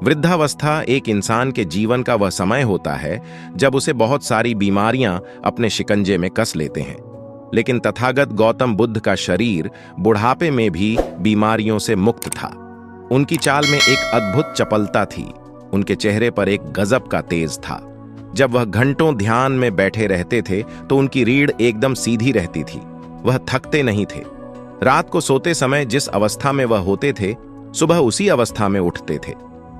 वृद्धावस्था एक इंसान के जीवन का वह समय होता है जब उसे बहुत सारी बीमारियां अपने शिकंजे में कस लेते हैं। लेकिन तथागत गौतम बुद्ध का शरीर बुढ़ापे में भी बीमारियों से मुक्त था। उनकी चाल में एक अद्भुत चपलता थी। उनके चेहरे पर एक गजब का तेज था। जब वह घंटों ध्यान में बैठे रहते थे तो उनकी रीढ़ एकदम सीधी रहती थी। वह थकते नहीं थे। रात को सोते समय जिस अवस्था में वह होते थे, सुबह उसी अवस्था में उठते थे।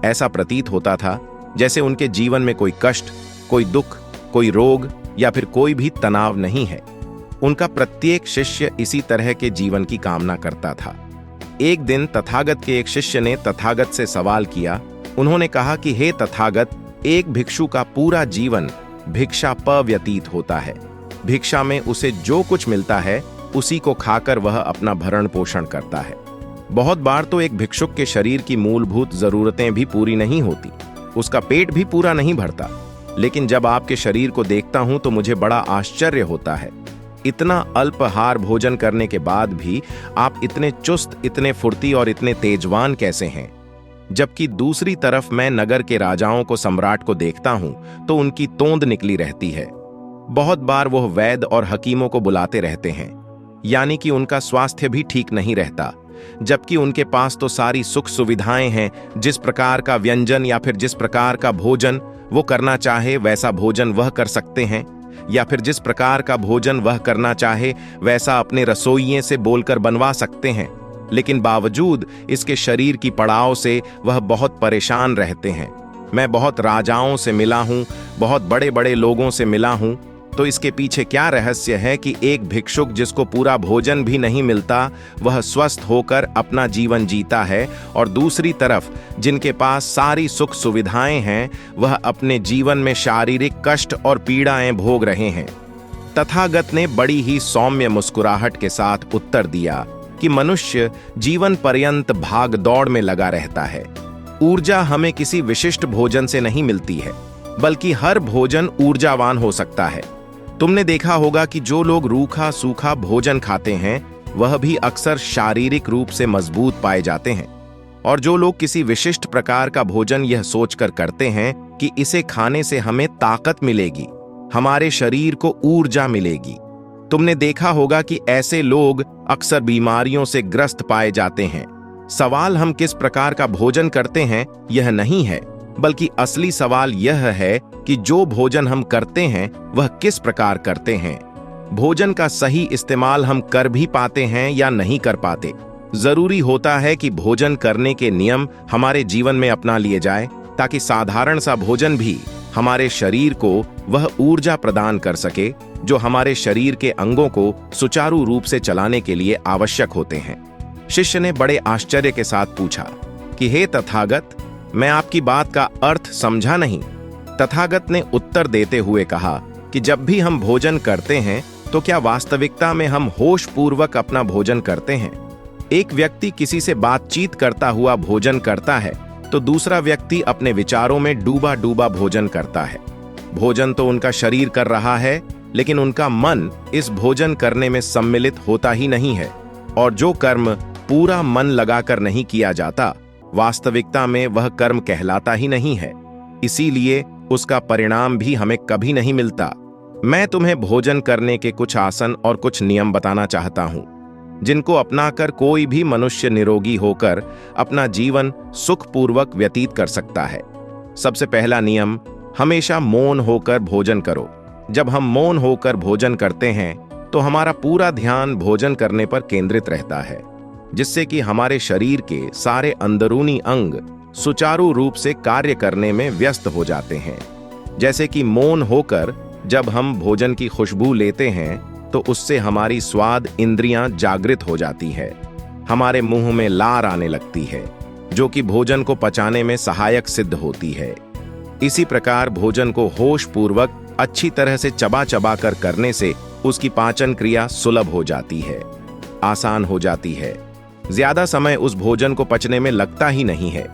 ऐसा प्रतीत होता था जैसे उनके जीवन में कोई कष्ट, कोई दुख, कोई रोग या फिर कोई भी तनाव नहीं है। उनका प्रत्येक शिष्य इसी तरह के जीवन की कामना करता था। एक दिन तथागत के एक शिष्य ने तथागत से सवाल किया। उन्होंने कहा कि हे तथागत, एक भिक्षु का पूरा जीवन भिक्षा प व्यतीत होता है। भिक्षा में उसे जो कुछ मिलता है उसी को खाकर वह अपना भरण पोषण करता है। बहुत बार तो एक भिक्षुक के शरीर की मूलभूत जरूरतें भी पूरी नहीं होती, उसका पेट भी पूरा नहीं भरता। लेकिन जब आपके शरीर को देखता हूं तो मुझे बड़ा आश्चर्य होता है। इतना अल्पाहार भोजन करने के बाद भी आप इतने चुस्त, इतने फुर्ती और इतने तेजवान कैसे हैं? जबकि दूसरी तरफ मैं नगर के राजाओं को, सम्राट को देखता हूं तो उनकी तोंद निकली रहती है। बहुत बार वह वैद्य और हकीमों को बुलाते रहते हैं, यानी कि उनका स्वास्थ्य भी ठीक नहीं रहता। जबकि उनके पास तो सारी सुख सुविधाएं हैं। जिस प्रकार का व्यंजन या फिर जिस प्रकार का भोजन वो करना चाहे वैसा भोजन वह कर सकते हैं, या फिर जिस प्रकार का भोजन वह करना चाहे वैसा अपने रसोइये से बोलकर बनवा सकते हैं। लेकिन बावजूद इसके शरीर की पड़ाव से वह बहुत परेशान रहते हैं। मैं बहुत राजाओं से मिला हूं, बहुत बड़े बड़े लोगों से मिला हूं, तो इसके पीछे क्या रहस्य है कि एक भिक्षुक जिसको पूरा भोजन भी नहीं मिलता वह स्वस्थ होकर अपना जीवन जीता है, और दूसरी तरफ जिनके पास सारी सुख सुविधाएं हैं वह अपने जीवन में शारीरिक कष्ट और पीड़ाएं भोग रहे हैं। तथागत ने बड़ी ही सौम्य मुस्कुराहट के साथ उत्तर दिया कि मनुष्य जीवन पर्यंत भाग दौड़ में लगा रहता है। ऊर्जा हमें किसी विशिष्ट भोजन से नहीं मिलती है, बल्कि हर भोजन ऊर्जावान हो सकता है। तुमने देखा होगा कि जो लोग रूखा सूखा भोजन खाते हैं वह भी अक्सर शारीरिक रूप से मजबूत पाए जाते हैं, और जो लोग किसी विशिष्ट प्रकार का भोजन यह सोचकर करते हैं कि इसे खाने से हमें ताकत मिलेगी, हमारे शरीर को ऊर्जा मिलेगी, तुमने देखा होगा कि ऐसे लोग अक्सर बीमारियों से ग्रस्त पाए जाते हैं। सवाल हम किस प्रकार का भोजन करते हैं यह नहीं है, बल्कि असली सवाल यह है कि जो भोजन हम करते हैं वह किस प्रकार करते हैं। भोजन का सही इस्तेमाल हम कर भी पाते हैं या नहीं कर पाते। जरूरी होता है कि भोजन करने के नियम हमारे जीवन में अपना लिए जाए, ताकि साधारण सा भोजन भी हमारे शरीर को वह ऊर्जा प्रदान कर सके जो हमारे शरीर के अंगों को सुचारू रूप से चलाने के लिए आवश्यक होते हैं। शिष्य ने बड़े आश्चर्य के साथ पूछा कि हे तथागत, मैं आपकी बात का अर्थ समझा नहीं। तथागत ने उत्तर देते हुए कहा कि जब भी हम भोजन करते हैं तो क्या वास्तविकता में हम होश पूर्वक अपना भोजन करते हैं? एक व्यक्ति किसी से बातचीत करता हुआ भोजन करता है तो दूसरा व्यक्ति अपने विचारों में डूबा डूबा भोजन करता है। भोजन तो उनका शरीर कर रहा है, लेकिन उनका मन इस भोजन करने में सम्मिलित होता ही नहीं है, और जो कर्म पूरा मन लगाकर नहीं किया जाता वास्तविकता में वह कर्म कहलाता ही नहीं है। इसीलिए उसका परिणाम भी हमें कभी नहीं मिलता। मैं तुम्हें भोजन करने के कुछ आसन और कुछ नियम बताना चाहता हूं, जिनको अपनाकर कोई भी मनुष्य निरोगी होकर अपना जीवन सुखपूर्वक व्यतीत कर सकता है। सबसे पहला नियम, हमेशा मौन होकर भोजन करो। जब हम मौन होकर भोजन करते हैं तो हमारा पूरा ध्यान भोजन करने पर केंद्रित रहता है, जिससे कि हमारे शरीर के सारे अंदरूनी अंग सुचारू रूप से कार्य करने में व्यस्त हो जाते हैं। जैसे कि मौन होकर जब हम भोजन की खुशबू लेते हैं तो उससे हमारी स्वाद इंद्रियां जागृत हो जाती है, हमारे मुंह में लार आने लगती है, जो कि भोजन को पचाने में सहायक सिद्ध होती है। इसी प्रकार भोजन को होश पूर्वक अच्छी तरह से चबा चबा कर करने से उसकी पाचन क्रिया सुलभ हो जाती है, आसान हो जाती है। ज्यादा समय उस भोजन को पचने में लगता ही नहीं है।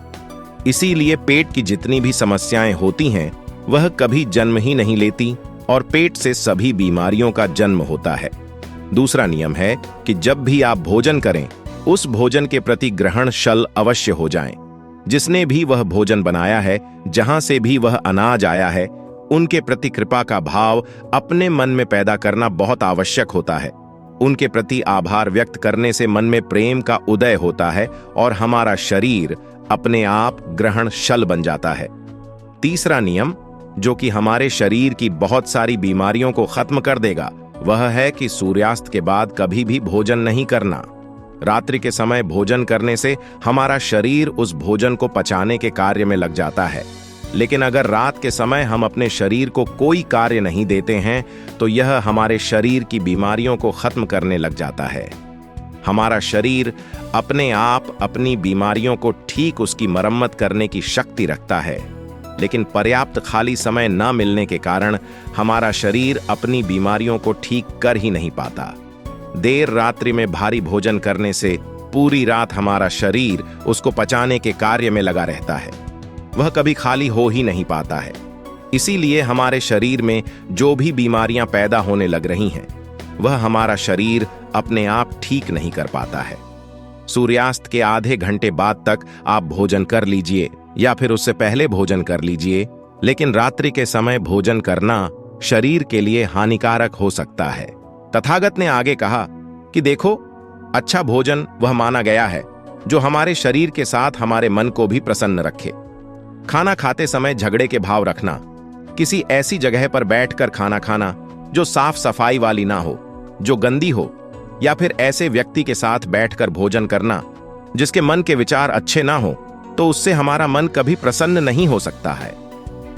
इसीलिए पेट की जितनी भी समस्याएं होती हैं वह कभी जन्म ही नहीं लेती, और पेट से सभी बीमारियों का जन्म होता है। दूसरा नियम है कि जब भी आप भोजन करें उस भोजन के प्रति ग्रहणशील अवश्य हो जाएं। जिसने भी वह भोजन बनाया है, जहां से भी वह अनाज आया है, उनके प्रति कृपा का भाव अपने मन में पैदा करना बहुत आवश्यक होता है। उनके प्रति आभार व्यक्त करने से मन में प्रेम का उदय होता है और हमारा शरीर अपने आप ग्रहणशल बन जाता है। तीसरा नियम, जो कि हमारे शरीर की बहुत सारी बीमारियों को खत्म कर देगा, वह है कि सूर्यास्त के बाद कभी भी भोजन नहीं करना। रात्रि के समय भोजन करने से हमारा शरीर उस भोजन को पचाने के कार्य में लग जाता है, लेकिन अगर रात के समय हम अपने शरीर को कोई कार्य नहीं देते हैं तो यह हमारे शरीर की बीमारियों को खत्म करने लग जाता है। हमारा शरीर अपने आप अपनी बीमारियों को ठीक उसकी मरम्मत करने की शक्ति रखता है, लेकिन पर्याप्त खाली समय न मिलने के कारण हमारा शरीर अपनी बीमारियों को ठीक कर ही नहीं पाता। देर रात्रि में भारी भोजन करने से पूरी रात हमारा शरीर उसको पचाने के कार्य में लगा रहता है, वह कभी खाली हो ही नहीं पाता है। इसीलिए हमारे शरीर में जो भी बीमारियां पैदा होने लग रही हैं, वह हमारा शरीर अपने आप ठीक नहीं कर पाता है। सूर्यास्त के आधे घंटे बाद तक आप भोजन कर लीजिए या फिर उससे पहले भोजन कर लीजिए, लेकिन रात्रि के समय भोजन करना शरीर के लिए हानिकारक हो सकता है। तथागत ने आगे कहा कि देखो, अच्छा भोजन वह माना गया है जो हमारे शरीर के साथ हमारे मन को भी प्रसन्न रखे। खाना खाते समय झगड़े के भाव रखना, किसी ऐसी जगह पर बैठकर खाना खाना जो साफ सफाई वाली ना हो, जो गंदी हो, या फिर ऐसे व्यक्ति के साथ बैठकर भोजन करना जिसके मन के विचार अच्छे ना हो, तो उससे हमारा मन कभी प्रसन्न नहीं हो सकता है।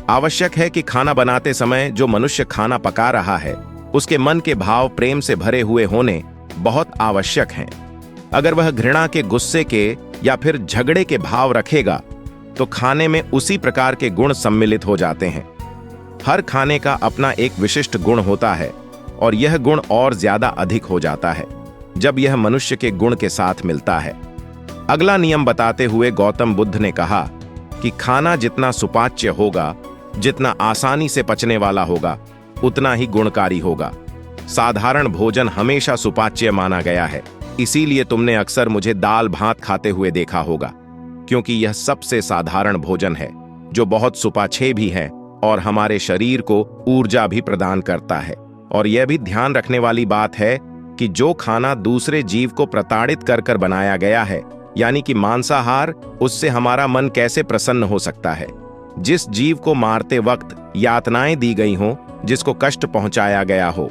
आवश्यक है कि खाना बनाते समय जो मनुष्य खाना पका रहा है, उसके मन के भाव प्रेम से भरे हुए होने बहुत आवश्यक हैं। अगर वह घृणा के, गुस्से के या फिर झगड़े के भाव रखेगा तो खाने में उसी प्रकार के गुण सम्मिलित हो जाते हैं। हर खाने का अपना एक विशिष्ट गुण होता है और यह गुण और ज्यादा अधिक हो जाता है जब यह मनुष्य के गुण के साथ मिलता है। अगला नियम बताते हुए गौतम बुद्ध ने कहा कि खाना जितना सुपाच्य होगा, जितना आसानी से पचने वाला होगा, उतना ही गुणकारी होगा। साधारण भोजन हमेशा सुपाच्य माना गया है, इसीलिए तुमने अक्सर मुझे दाल भात खाते हुए देखा होगा, क्योंकि यह सबसे साधारण भोजन है जो बहुत सुपाच्य भी है और हमारे शरीर को ऊर्जा भी प्रदान करता है। और यह भी ध्यान रखने वाली बात है कि जो खाना दूसरे जीव को प्रताड़ित कर कर बनाया गया है, यानी कि मांसाहार, उससे हमारा मन कैसे प्रसन्न हो सकता है। जिस जीव को मारते वक्त यातनाएं दी गई हों, जिसको कष्ट पहुंचाया गया हो,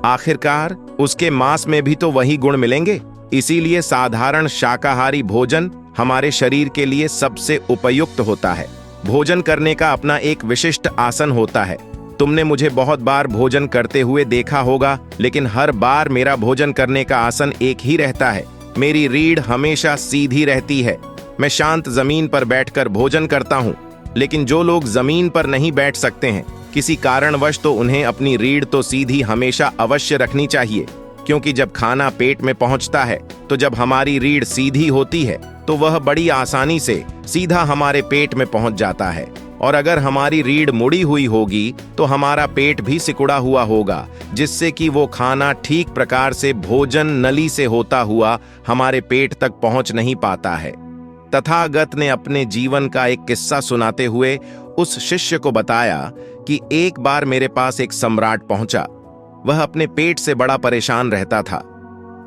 आखिरकार उसके मांस में भी तो वही गुण मिलेंगे। इसीलिए साधारण शाकाहारी भोजन हमारे शरीर के लिए सबसे उपयुक्त होता है। भोजन करने का अपना एक विशिष्ट आसन होता है। तुमने मुझे बहुत बार भोजन करते हुए देखा होगा, लेकिन हर बार मेरा भोजन करने का आसन एक ही रहता है। मेरी रीढ़ हमेशा सीधी रहती है। मैं शांत जमीन पर बैठकर भोजन करता हूँ, लेकिन जो लोग जमीन पर नहीं बैठ सकते हैं किसी कारणवश, तो उन्हें अपनी रीढ़ तो सीधी हमेशा अवश्य रखनी चाहिए, क्योंकि जब खाना पेट में पहुंचता है तो जब हमारी रीढ़ सीधी होती है तो वह बड़ी आसानी से सीधा हमारे पेट में पहुंच जाता है। और अगर हमारी रीढ़ मुड़ी हुई होगी तो हमारा पेट भी सिकुड़ा हुआ होगा, जिससे कि वो खाना ठीक प्रकार से भोजन नली से होता हुआ हमारे पेट तक पहुंच नहीं पाता है। तथागत ने अपने जीवन का एक किस्सा सुनाते हुए उस शिष्य को बताया कि एक बार मेरे पास एक सम्राट पहुंचा। वह अपने पेट से बड़ा परेशान रहता था।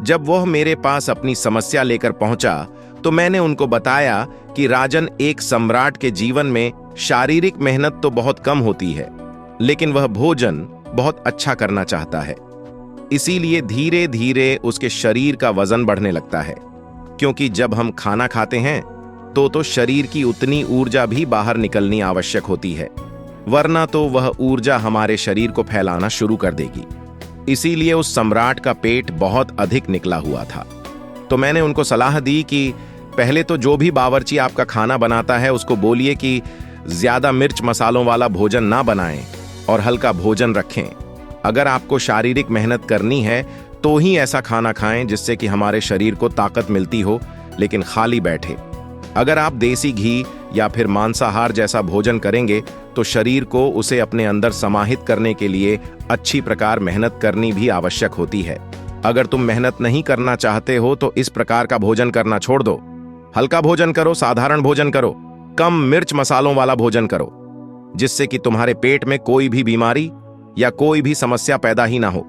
जब वह मेरे पास अपनी समस्या लेकर पहुंचा तो मैंने उनको बताया कि राजन, एक सम्राट के जीवन में शारीरिक मेहनत तो बहुत कम होती है, लेकिन वह भोजन बहुत अच्छा करना चाहता है। इसीलिए धीरे धीरे उसके शरीर का वजन बढ़ने लगता है, क्योंकि जब हम खाना खाते हैं तो शरीर की उतनी ऊर्जा भी बाहर निकलनी आवश्यक होती है, वरना तो वह ऊर्जा हमारे शरीर को फैलाना शुरू कर देगी। इसीलिए उस सम्राट का पेट बहुत अधिक निकला हुआ था। तो मैंने उनको सलाह दी कि पहले तो जो भी बावर्ची आपका खाना बनाता है उसको बोलिए कि ज्यादा मिर्च मसालों वाला भोजन ना बनाएं और हल्का भोजन रखें। अगर आपको शारीरिक मेहनत करनी है तो ही ऐसा खाना खाएं जिससे कि हमारे शरीर को ताकत मिलती हो, लेकिन खाली बैठे। अगर आप देसी घी या फिर मांसाहार जैसा भोजन करेंगे तो शरीर को उसे अपने अंदर समाहित करने के लिए अच्छी प्रकार मेहनत करनी भी आवश्यक होती है। अगर तुम मेहनत नहीं करना चाहते हो तो इस प्रकार का भोजन करना छोड़ दो। हल्का भोजन करो, साधारण भोजन करो, कम मिर्च मसालों वाला भोजन करो, जिससे कि तुम्हारे पेट में कोई भी बीमारी या कोई भी समस्या पैदा ही ना हो।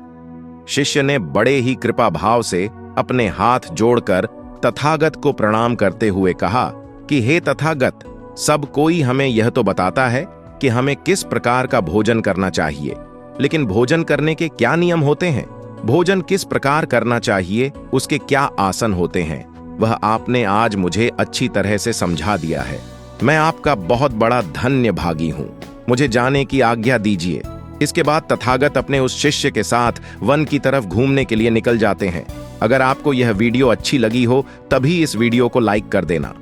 शिष्य ने बड़े ही कृपा भाव से अपने हाथ जोड़कर तथागत को प्रणाम करते हुए कहा कि हे तथागत, सब कोई हमें यह तो बताता है कि हमें किस प्रकार का भोजन करना चाहिए, लेकिन भोजन करने के क्या नियम होते हैं, भोजन किस प्रकार करना चाहिए, उसके क्या आसन होते हैं, वह आपने आज मुझे अच्छी तरह से समझा दिया है। मैं आपका बहुत बड़ा धन्य भागी हूं। मुझे जाने की आज्ञा दीजिए। इसके बाद तथागत अपने उस शिष्य के साथ वन की तरफ घूमने के लिए निकल जाते हैं। अगर आपको यह वीडियो अच्छी लगी हो तभी इस वीडियो को लाइक कर देना।